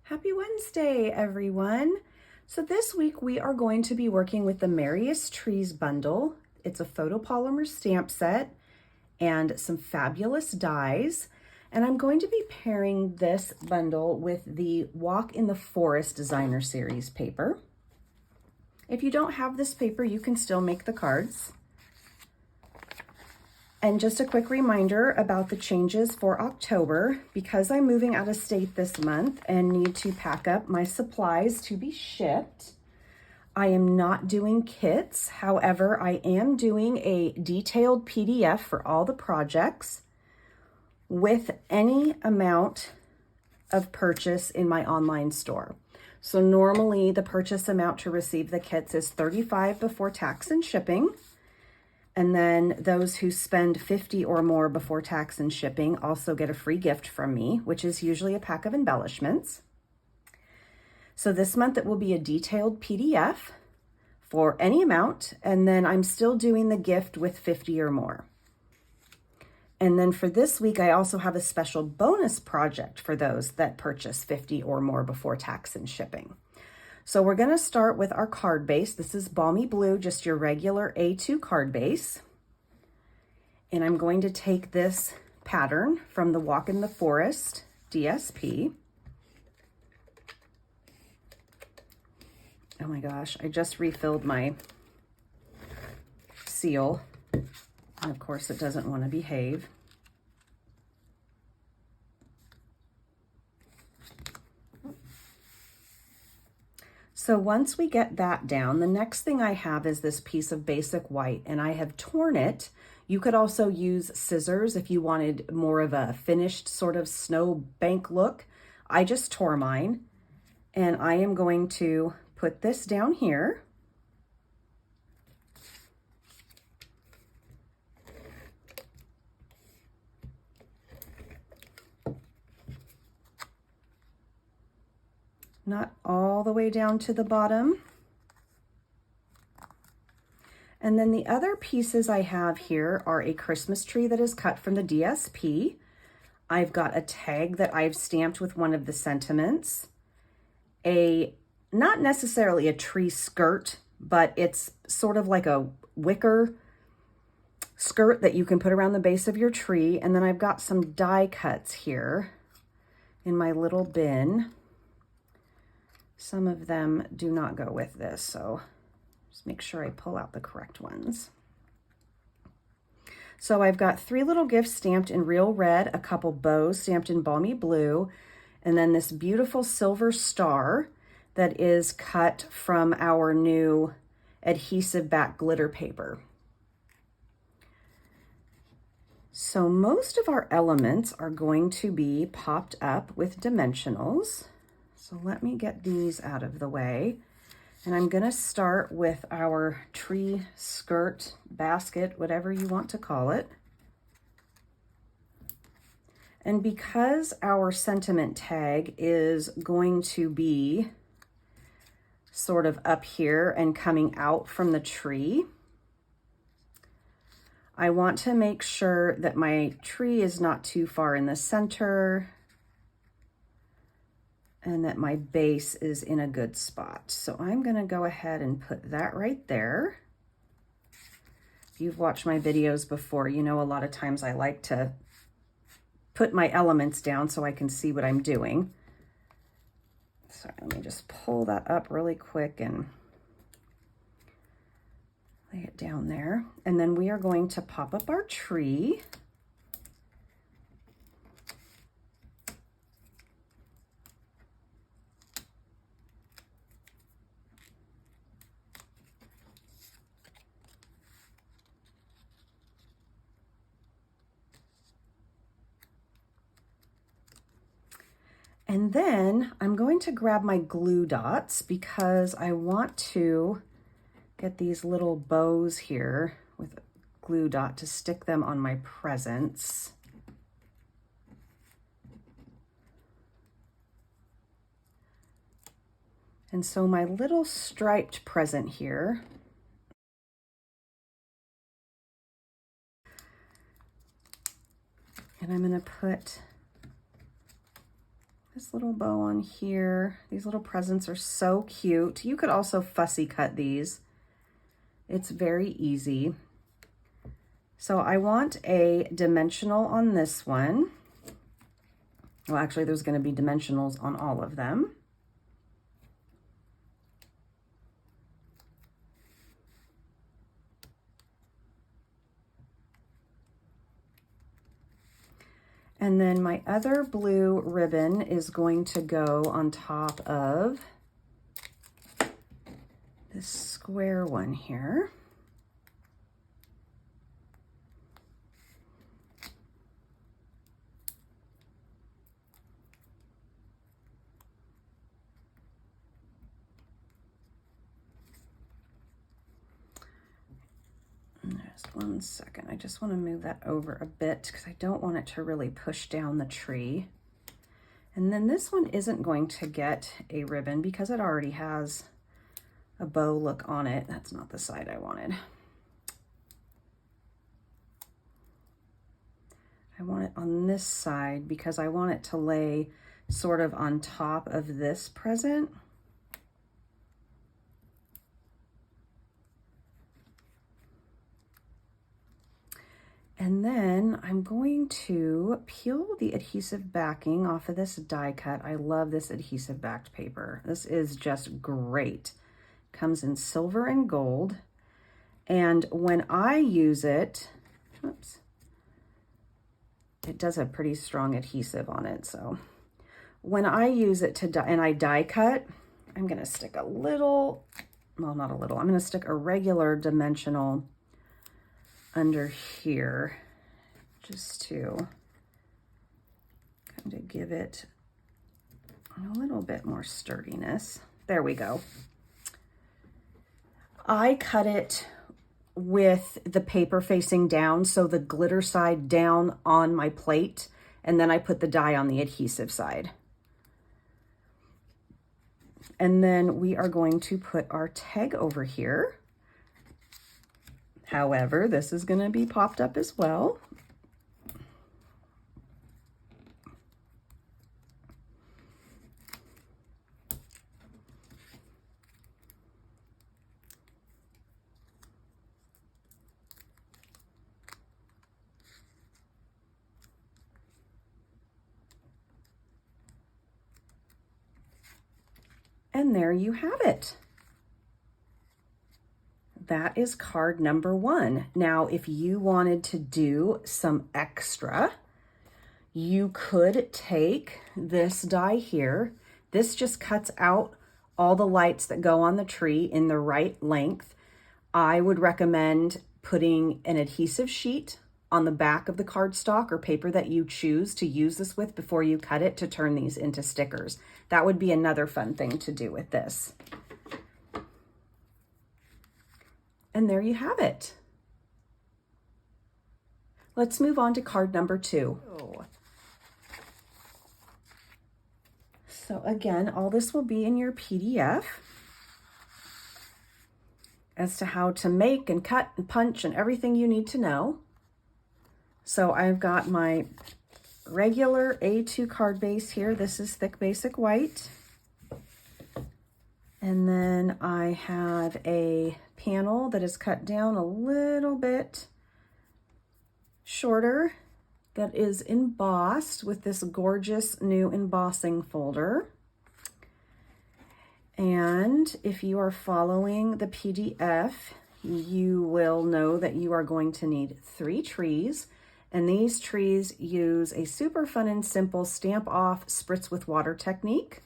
Happy Wednesday, everyone. So this week we are going to be working with the Merriest Trees bundle. It's a photopolymer stamp set and some fabulous dies. And I'm going to be pairing this bundle with the Walk in the Forest Designer Series paper. If you don't have this paper, you can still make the cards. And just a quick reminder about the changes for October. Because I'm moving out of state this month and need to pack up my supplies to be shipped, I am not doing kits. However, I am doing a detailed PDF for all the projects with any amount of purchase in my online store. So normally the purchase amount to receive the kits is $35 before tax and shipping. And then those who spend $50 or more before tax and shipping also get a free gift from me, which is usually a pack of embellishments. So this month it will be a detailed PDF for any amount, and then I'm still doing the gift with 50 or more. And then for this week, I also have a special bonus project for those that purchase 50 or more before tax and shipping. So we're going to start with our card base. This is Balmy Blue, just your regular A2 card base. And I'm going to take this pattern from the Walk in the Forest DSP. Oh my gosh, I just refilled my seal. And of course it doesn't want to behave. So once we get that down, the next thing I have is this piece of basic white, and I have torn it. You could also use scissors if you wanted more of a finished sort of snowbank look. I just tore mine, and I am going to put this down here. Not all the way down to the bottom. And then the other pieces I have here are a Christmas tree that is cut from the DSP. I've got a tag that I've stamped with one of the sentiments. Not necessarily a tree skirt, but it's sort of like a wicker skirt that you can put around the base of your tree. And then I've got some die cuts here in my little bin. Some of them do not go with this, so just make sure I pull out the correct ones. So I've got 3 little gifts stamped in real red, a couple bows stamped in Balmy Blue, and then this beautiful silver star that is cut from our new adhesive back glitter paper. So most of our elements are going to be popped up with dimensionals. So let me get these out of the way. And I'm gonna start with our tree skirt, basket, whatever you want to call it. And because our sentiment tag is going to be sort of up here and coming out from the tree, I want to make sure that my tree is not too far in the center and that my base is in a good spot. So I'm gonna go ahead and put that right there. If you've watched my videos before, you know a lot of times I like to put my elements down so I can see what I'm doing. So let me just pull that up really quick and lay it down there. And then we are going to pop up our tree. And then I'm going to grab my glue dots because I want to get these little bows here with a glue dot to stick them on my presents. And so my little striped present here, and I'm going to put this little bow on here. These little presents are so cute. You could also fussy cut these. It's very easy. So I want a dimensional on this one. Well, actually, there's going to be dimensionals on all of them. And then my other blue ribbon is going to go on top of this square one here. Just 1 second. I just want to move that over a bit because I don't want it to really push down the tree. And then this one isn't going to get a ribbon because it already has a bow look on it. That's not the side I wanted. I want it on this side because I want it to lay sort of on top of this present. And then I'm going to peel the adhesive backing off of this die cut. I love this adhesive backed paper. This is just great. Comes in silver and gold. And when I use it, oops, it does have pretty strong adhesive on it. So when I use it to die, and I die cut, I'm gonna stick a little, well, not a little, I'm gonna stick a regular dimensional under here just to kind of give it a little bit more sturdiness. There we go. I cut it with the paper facing down, so the glitter side down on my plate, and then I put the die on the adhesive side. And then we are going to put our tag over here. However, this is going to be popped up as well. And there you have it. That is card number 1. Now, if you wanted to do some extra, you could take this die here. This just cuts out all the lights that go on the tree in the right length. I would recommend putting an adhesive sheet on the back of the cardstock or paper that you choose to use this with before you cut it to turn these into stickers. That would be another fun thing to do with this. And there you have it. Let's move on to card number 2. So again, all this will be in your PDF as to how to make and cut and punch and everything you need to know. So I've got my regular A2 card base here. This is thick basic white. And then I have a panel that is cut down a little bit shorter that is embossed with this gorgeous new embossing folder. And if you are following the PDF, you will know that you are going to need 3 trees. And these trees use a super fun and simple stamp off spritz with water technique.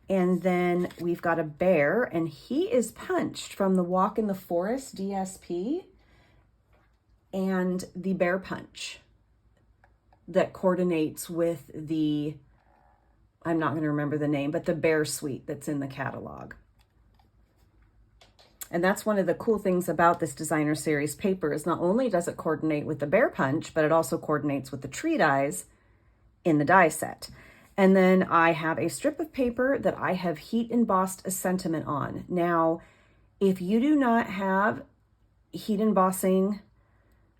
And then we've got a bear, and he is punched from the Walk in the Forest DSP and the bear punch that coordinates with the, I'm not going to remember the name, but the bear suite that's in the catalog. And that's one of the cool things about this designer series paper is not only does it coordinate with the bear punch, but it also coordinates with the tree dies in the die set. And then I have a strip of paper that I have heat embossed a sentiment on. Now, if you do not have heat embossing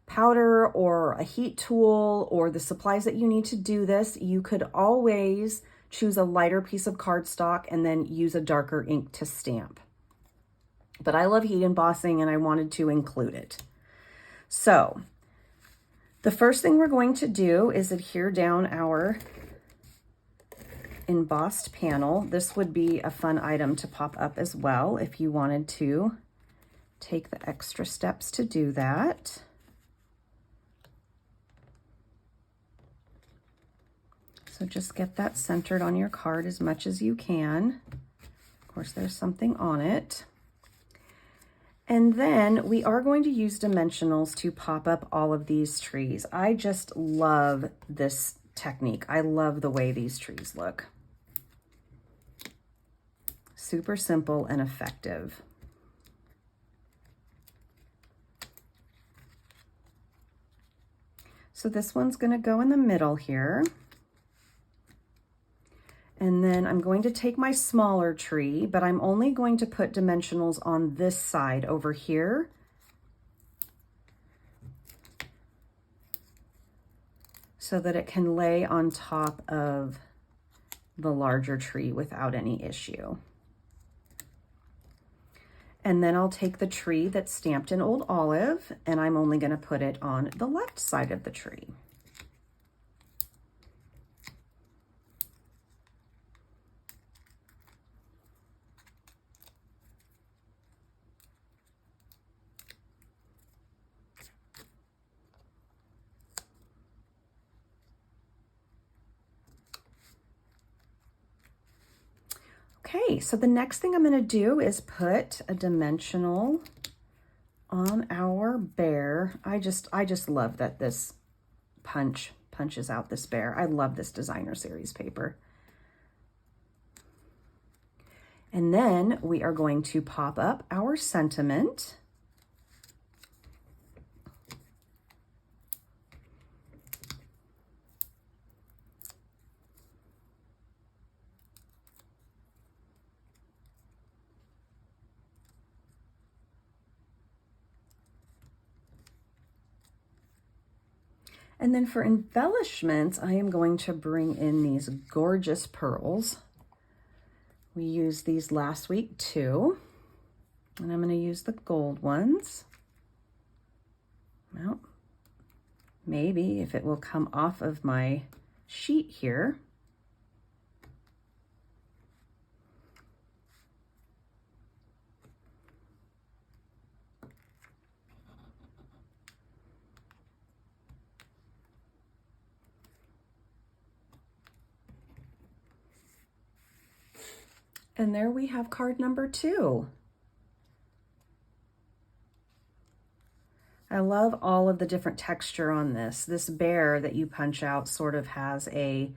powder or a heat tool or the supplies that you need to do this, you could always choose a lighter piece of cardstock and then use a darker ink to stamp. But I love heat embossing and I wanted to include it. So the first thing we're going to do is adhere down our embossed panel. This would be a fun item to pop up as well if you wanted to take the extra steps to do that. So just get that centered on your card as much as you can. Of course, there's something on it. And then we are going to use dimensionals to pop up all of these trees. I just love this technique. I love the way these trees look. Super simple and effective. So this one's going to go in the middle here. And then I'm going to take my smaller tree, but I'm only going to put dimensionals on this side over here. So that it can lay on top of the larger tree without any issue. And then I'll take the tree that's stamped in Old Olive, and I'm only going to put it on the left side of the tree. Okay, so the next thing I'm going to do is put a dimensional on our bear. I just love that this punches out this bear. I love this designer series paper. And then we are going to pop up our sentiment. And then for embellishments, I am going to bring in these gorgeous pearls. We used these last week too. And I'm going to use the gold ones. Well, maybe if it will come off of my sheet here. And there we have card number 2. I love all of the different texture on this. This bear that you punch out sort of has a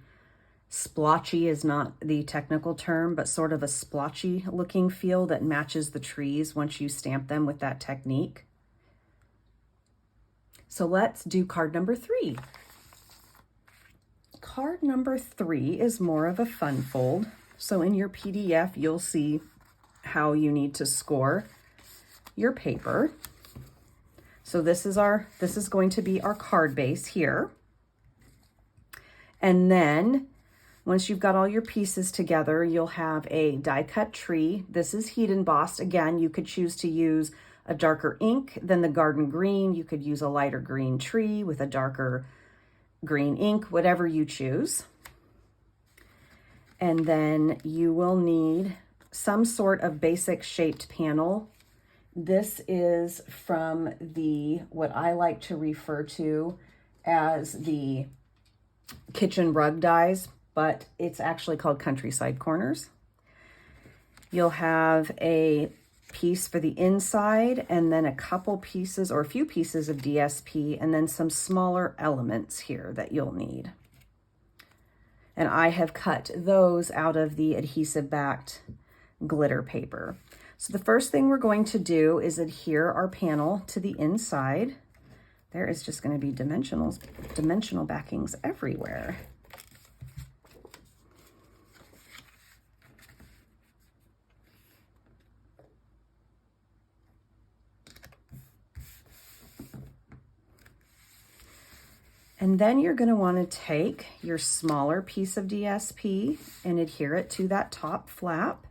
splotchy, is not the technical term, but sort of a splotchy looking feel that matches the trees once you stamp them with that technique. So let's do card number 3. Card number 3 is more of a fun fold. So in your PDF, you'll see how you need to score your paper. So this is going to be our card base here. And then once you've got all your pieces together, you'll have a die cut tree. This is heat embossed. Again, you could choose to use a darker ink than the garden green. You could use a lighter green tree with a darker green ink, whatever you choose. And then you will need some sort of basic shaped panel. This is from what I like to refer to as the kitchen rug dies, but it's actually called Countryside Corners. You'll have a piece for the inside and then a couple pieces or a few pieces of DSP and then some smaller elements here that you'll need. And I have cut those out of the adhesive backed glitter paper. So the first thing we're going to do is adhere our panel to the inside. There is just going to be dimensional backings everywhere. And then you're going to want to take your smaller piece of DSP and adhere it to that top flap.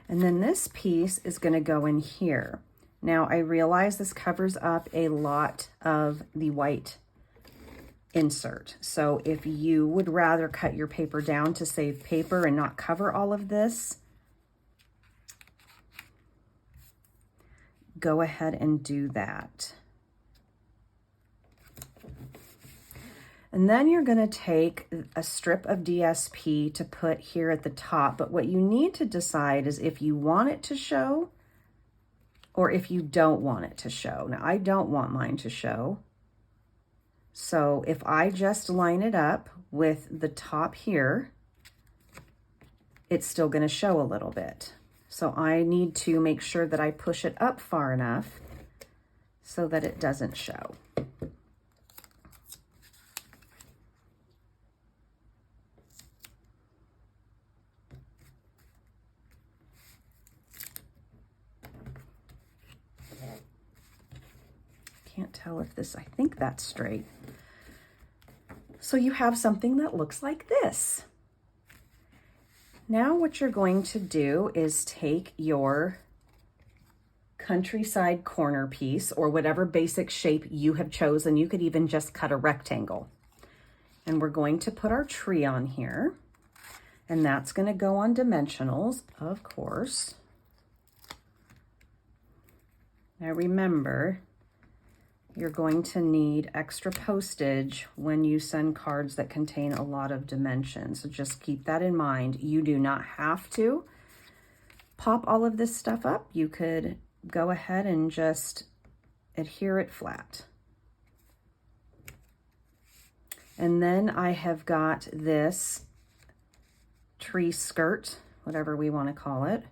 And then this piece is going to go in here. Now I realize this covers up a lot of the white insert. So if you would rather cut your paper down to save paper and not cover all of this, go ahead and do that. And then you're going to take a strip of DSP to put here at the top. But what you need to decide is if you want it to show or if you don't want it to show. Now, I don't want mine to show. So if I just line it up with the top here, it's still going to show a little bit. So I need to make sure that I push it up far enough so that it doesn't show. Can't tell if this, I think that's straight. So you have something that looks like this. Now what you're going to do is take your countryside corner piece or whatever basic shape you have chosen. You could even just cut a rectangle. And we're going to put our tree on here. And that's going to go on dimensionals, of course. Now remember, you're going to need extra postage when you send cards that contain a lot of dimensions. So just keep that in mind. You do not have to pop all of this stuff up. You could go ahead and just adhere it flat. And then I have got this tree skirt, whatever we want to call it.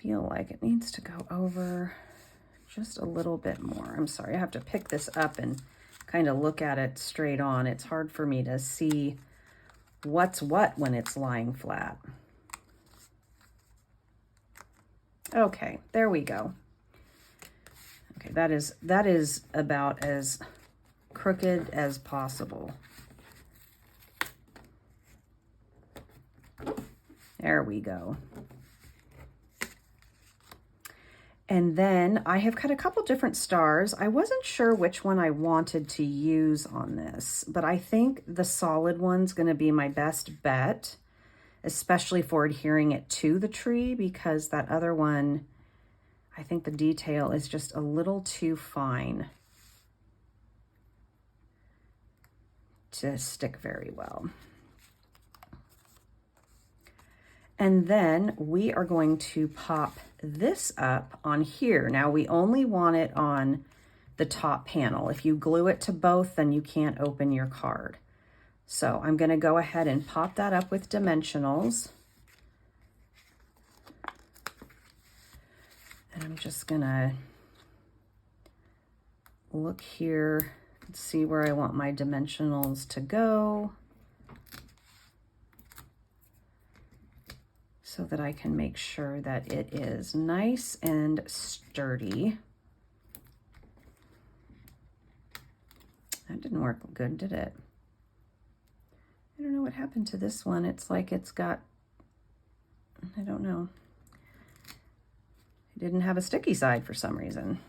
Feel like it needs to go over just a little bit more. I'm sorry, I have to pick this up and kind of look at it straight on. It's hard for me to see what's what when it's lying flat. Okay, there we go. Okay, that is about as crooked as possible. There we go. And then I have cut a couple different stars. I wasn't sure which one I wanted to use on this, but I think the solid one's going to be my best bet, especially for adhering it to the tree, because that other one, I think the detail is just a little too fine to stick very well. And then we are going to pop this up on here. Now we only want it on the top panel. If you glue it to both, then you can't open your card. So I'm going to go ahead and pop that up with dimensionals. And I'm just going to look here and see where I want my dimensionals to go, so that I can make sure that it is nice and sturdy. That didn't work good, did it? I don't know what happened to this one. It's like it's got, I don't know. It didn't have a sticky side for some reason.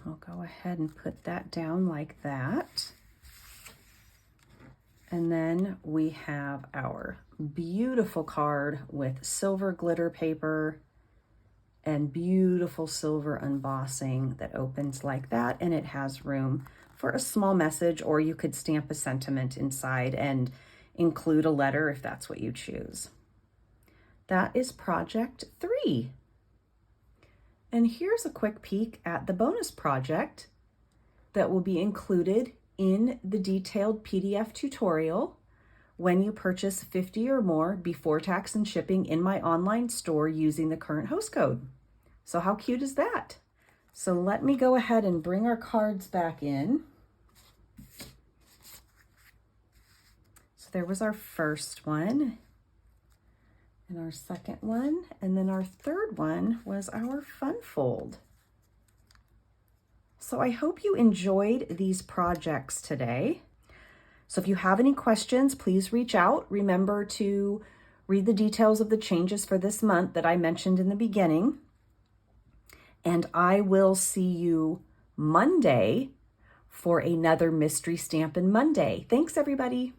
I'll go ahead and put that down like that. And then we have our beautiful card with silver glitter paper and beautiful silver embossing that opens like that. And it has room for a small message, or you could stamp a sentiment inside and include a letter if that's what you choose. That is project 3. And here's a quick peek at the bonus project that will be included in the detailed PDF tutorial when you purchase 50 or more before tax and shipping in my online store using the current host code. So how cute is that? So let me go ahead and bring our cards back in. So there was our first one, and our second one, and then our third one was our fun fold. So I hope you enjoyed these projects today. So if you have any questions, please reach out. Remember to read the details of the changes for this month that I mentioned in the beginning. And I will see you Monday for another Mystery Stampin' Monday. Thanks, everybody.